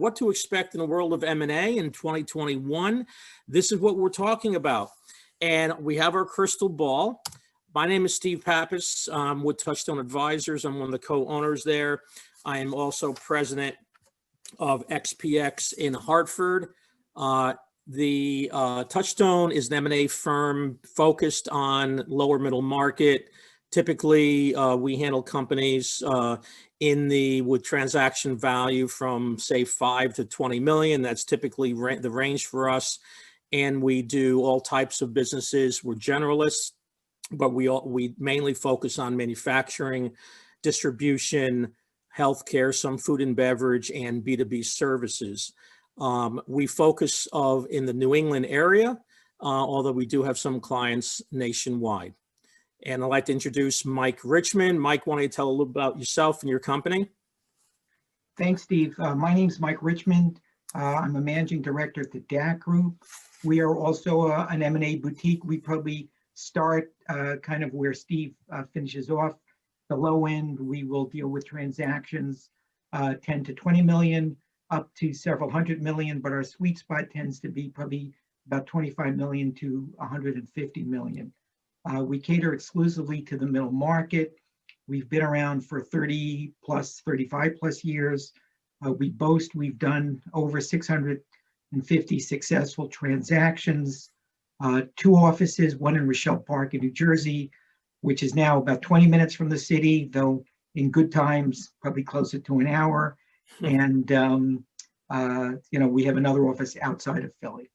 what to expect in the world of M&A in 2021. This is what we're talking about. And we have our crystal ball. My name is Steve Pappas with Touchstone Advisors. I'm one of the co-owners there. I am also president of XPX in Hartford. The Touchstone is an M&A firm focused on lower middle market. Typically, we handle companies with transaction value from say 5 to 20 million. That's typically the range for us. And we do all types of businesses. We're generalists, but we mainly focus on manufacturing, distribution, healthcare, some food and beverage, and B2B services. We focus in the New England area, although we do have some clients nationwide. And I'd like to introduce Mike Richmond. Mike, why don't you tell a little about yourself and your company? Thanks, Steve. My name's Mike Richmond. I'm a managing director at the DAC Group. We are also an M&A boutique. We probably start kind of where Steve finishes off. The low end, we will deal with transactions 10 to 20 million, up to several hundred million, but our sweet spot tends to be probably about 25 million to 150 million. We cater exclusively to the middle market. We've been around for 30 plus, 35 plus years. We boast we've done over 650 successful transactions, 2 offices, one in Rochelle Park in New Jersey, which is now about 20 minutes from the city, though in good times, probably closer to an hour. And, we have another office outside of Philly.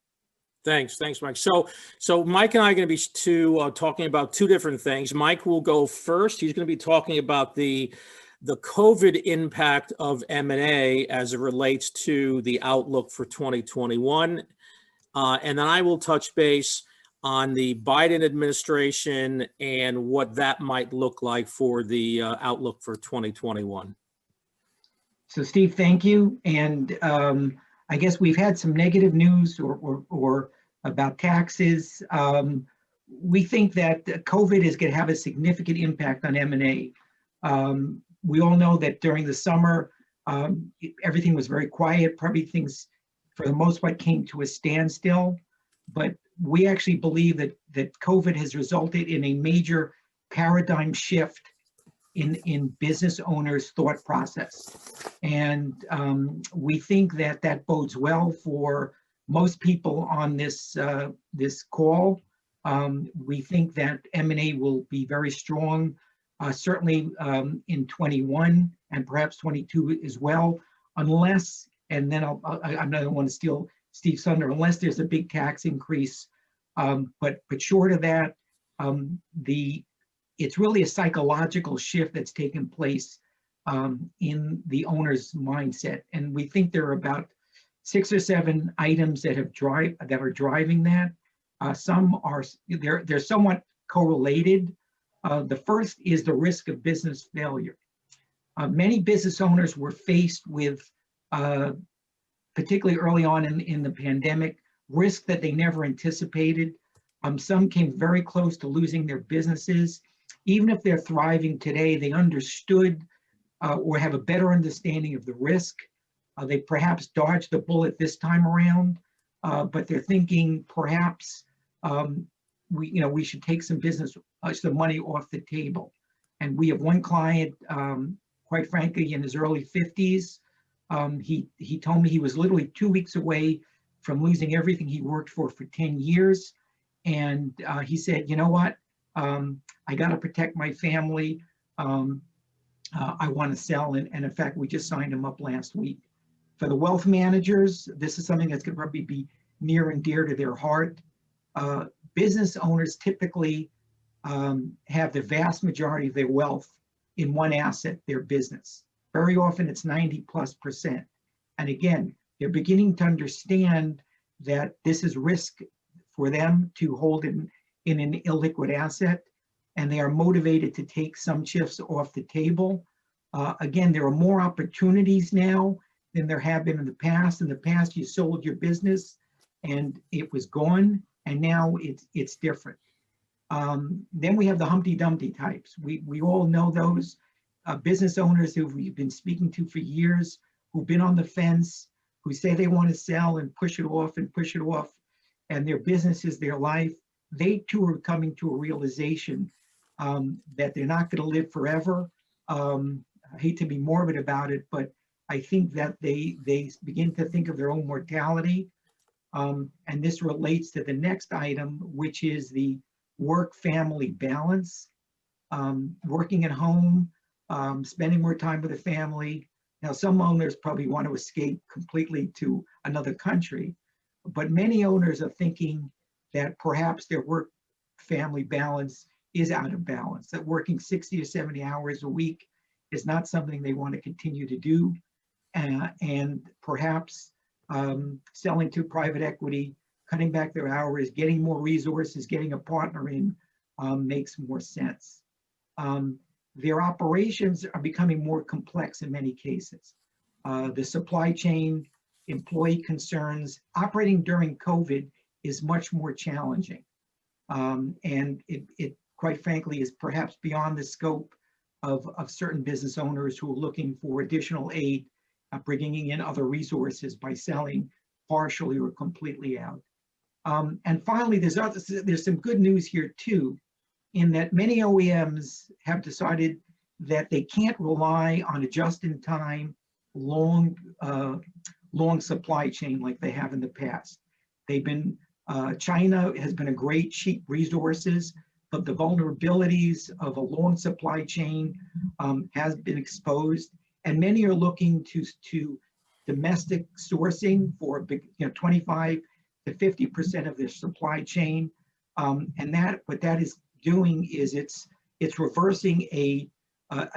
Thanks, Mike. So Mike and I are going to be talking about 2 different things. Mike will go first. He's going to be talking about the COVID impact of M&A as it relates to the outlook for 2021. And then I will touch base on the Biden administration and what that might look like for the outlook for 2021. So Steve, thank you. And I guess we've had some negative news or about taxes. We think that COVID is going to have a significant impact on M&A. We all know that during the summer, everything was very quiet. Probably things, for the most part, came to a standstill. But we actually believe that COVID has resulted in a major paradigm shift in business owners' thought process. And we think that bodes well for most people on this call. We think that M&A will be very strong, certainly in 21 and perhaps 22 as well, unless, and then I don't want to steal Steve's thunder, unless there's a big tax increase. But short of that, it's really a psychological shift that's taken place in the owner's mindset. And we think there are about 6 or 7 items that are driving that. Some are, they're somewhat correlated. The first is the risk of business failure. Many business owners were faced with, particularly early on in the pandemic, risk that they never anticipated. Some came very close to losing their businesses. Even if they're thriving today, they understood or have a better understanding of the risk. They perhaps dodged the bullet this time around, but they're thinking perhaps we should take some money off the table. And we have one client, quite frankly, in his early 50s. He told me he was literally 2 weeks away from losing everything he worked for 10 years. And he said, you know what? I got to protect my family. I want to sell. And in fact, we just signed him up last week. For the wealth managers, this is something that's going to probably be near and dear to their heart. Business owners typically have the vast majority of their wealth in one asset, their business. Very often it's 90+%. And again, they're beginning to understand that this is risk for them to hold in an illiquid asset, and they are motivated to take some shifts off the table. Again, there are more opportunities now than there have been in the past. In the past, you sold your business and it was gone, and now it's different. Then we have the Humpty Dumpty types. We all know those business owners who we've been speaking to for years, who've been on the fence. who say they want to sell and push it off and push it off, and their business is their life, they too are coming to a realization that they're not going to live forever. I hate to be morbid about it, but I think that they begin to think of their own mortality. And this relates to the next item, which is the work-family balance. Working at home, spending more time with the family. Now, some owners probably want to escape completely to another country, but many owners are thinking that perhaps their work-family balance is out of balance, that working 60 to 70 hours a week is not something they want to continue to do, and perhaps selling to private equity, cutting back their hours, getting more resources, getting a partner in makes more sense. Their operations are becoming more complex in many cases. The supply chain, employee concerns, operating during COVID is much more challenging. And it quite frankly is perhaps beyond the scope of certain business owners who are looking for additional aid, bringing in other resources by selling partially or completely out. And finally, there's some good news here too, in that many OEMs have decided that they can't rely on a just-in-time, long supply chain like they have in the past. China has been a great cheap resources, but the vulnerabilities of a long supply chain has been exposed, and many are looking to domestic sourcing for 25 to 50% of their supply chain, and what that is doing is it's reversing a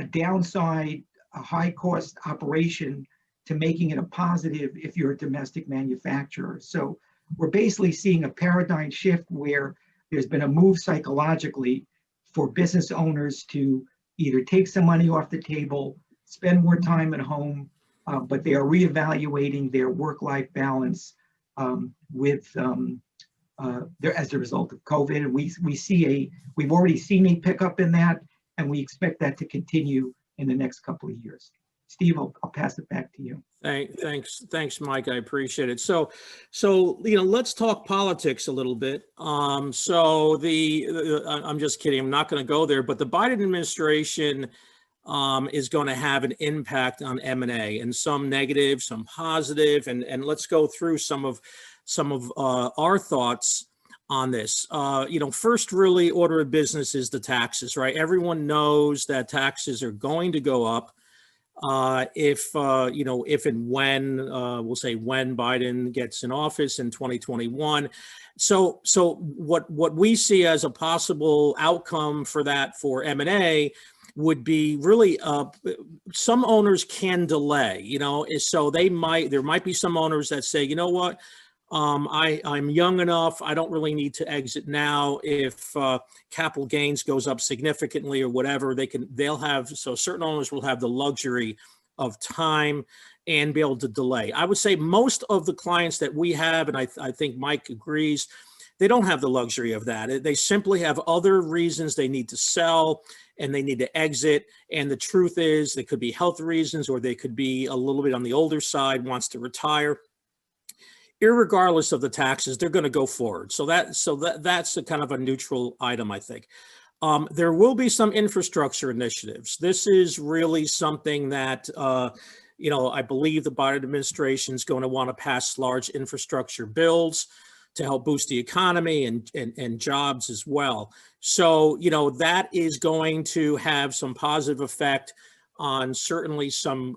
downside, a high cost operation to making it a positive if you're a domestic manufacturer. So we're basically seeing a paradigm shift where there's been a move psychologically for business owners to either take some money off the table, spend more time at home, but they are reevaluating their work-life balance as a result of COVID. And we've already seen a pickup in that, and we expect that to continue in the next couple of years. Steve, I'll pass it back to you. Thanks, Mike. I appreciate it. So let's talk politics a little bit. I'm just kidding. I'm not going to go there. But the Biden administration is going to have an impact on M&A, and some negative, some positive, and let's go through some of our thoughts on this. First really order of business is the taxes, right? Everyone knows that taxes are going to go up if and when, we'll say when Biden gets in office in 2021. So what we see as a possible outcome for that for M&A would be really some owners can delay, so there might be some owners that say, you know what, I'm young enough, I don't really need to exit now. If capital gains goes up significantly or whatever, so certain owners will have the luxury of time and be able to delay. I would say most of the clients that we have, and I think Mike agrees, they don't have the luxury of that. They simply have other reasons they need to sell and they need to exit. And the truth is, they could be health reasons, or they could be a little bit on the older side, wants to retire. Irregardless of the taxes, they're going to go forward. So that's a kind of a neutral item, I think. There will be some infrastructure initiatives. This is really something that, I believe the Biden administration is going to want to pass large infrastructure bills to help boost the economy and jobs as well. So, that is going to have some positive effect on certainly some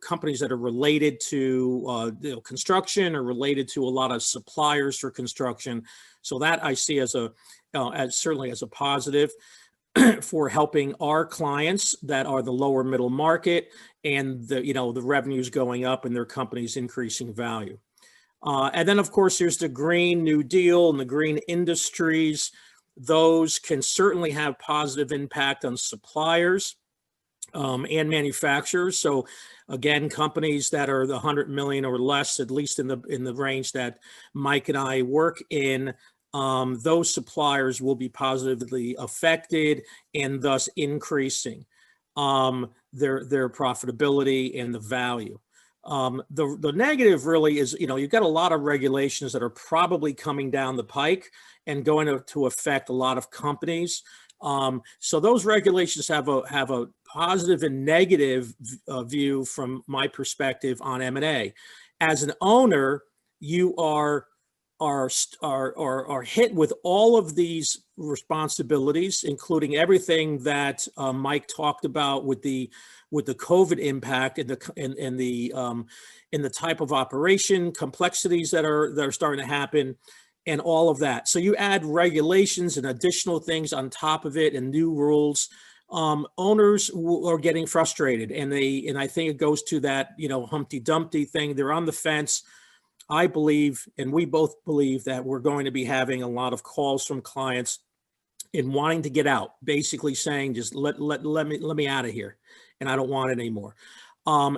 companies that are related to construction or related to a lot of suppliers for construction. So that I see as certainly as a positive for helping our clients that are the lower middle market, and the revenues going up and their companies increasing value. And then, of course, there's the Green New Deal and the green industries. Those can certainly have positive impact on suppliers and manufacturers. So again, companies that are the 100 million or less, at least in the range that Mike and I work in, those suppliers will be positively affected and thus increasing their profitability and the value. The negative really is, you've got a lot of regulations that are probably coming down the pike and going to affect a lot of companies. So those regulations have a positive and negative view from my perspective on M&A. As an owner, you are hit with all of these responsibilities, including everything that Mike talked about with the COVID impact and the type of operation complexities that are starting to happen, and all of that. So you add regulations and additional things on top of it and new rules. Owners are getting frustrated, and I think it goes to that Humpty Dumpty thing. They're on the fence. I believe, and we both believe, that we're going to be having a lot of calls from clients in wanting to get out, basically saying, just let me out of here, and I don't want it anymore.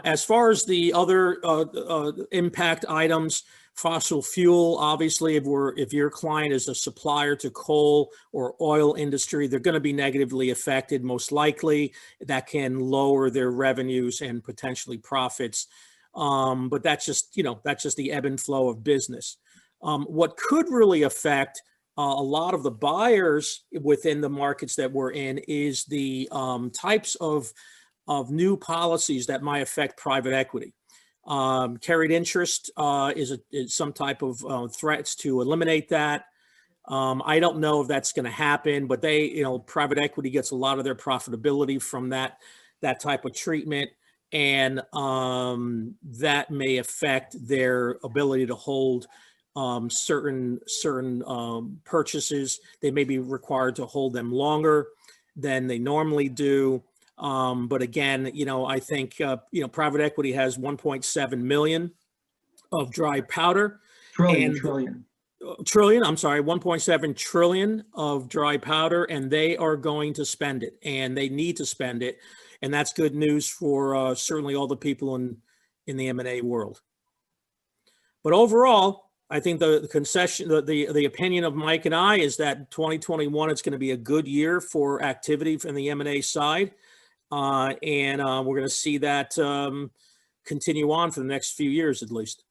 As far as the other impact items, fossil fuel, obviously, if your client is a supplier to coal or oil industry, they're going to be negatively affected, most likely. That can lower their revenues and potentially profits. But that's just the ebb and flow of business. What could really affect a lot of the buyers within the markets that we're in is the types of new policies that might affect private equity. Carried interest is some type of threats to eliminate that. I don't know if that's going to happen, but private equity gets a lot of their profitability from that type of treatment. And that may affect their ability to hold certain purchases. They may be required to hold them longer than they normally do. But again, I think private equity has 1.7 million of dry powder. Trillion, I'm sorry, 1.7 trillion of dry powder, and they are going to spend it, and they need to spend it. And that's good news for certainly all the people in the M&A world. But overall, I think the opinion of Mike and I is that 2021 is going to be a good year for activity from the M&A side. And we're going to see that continue on for the next few years, at least.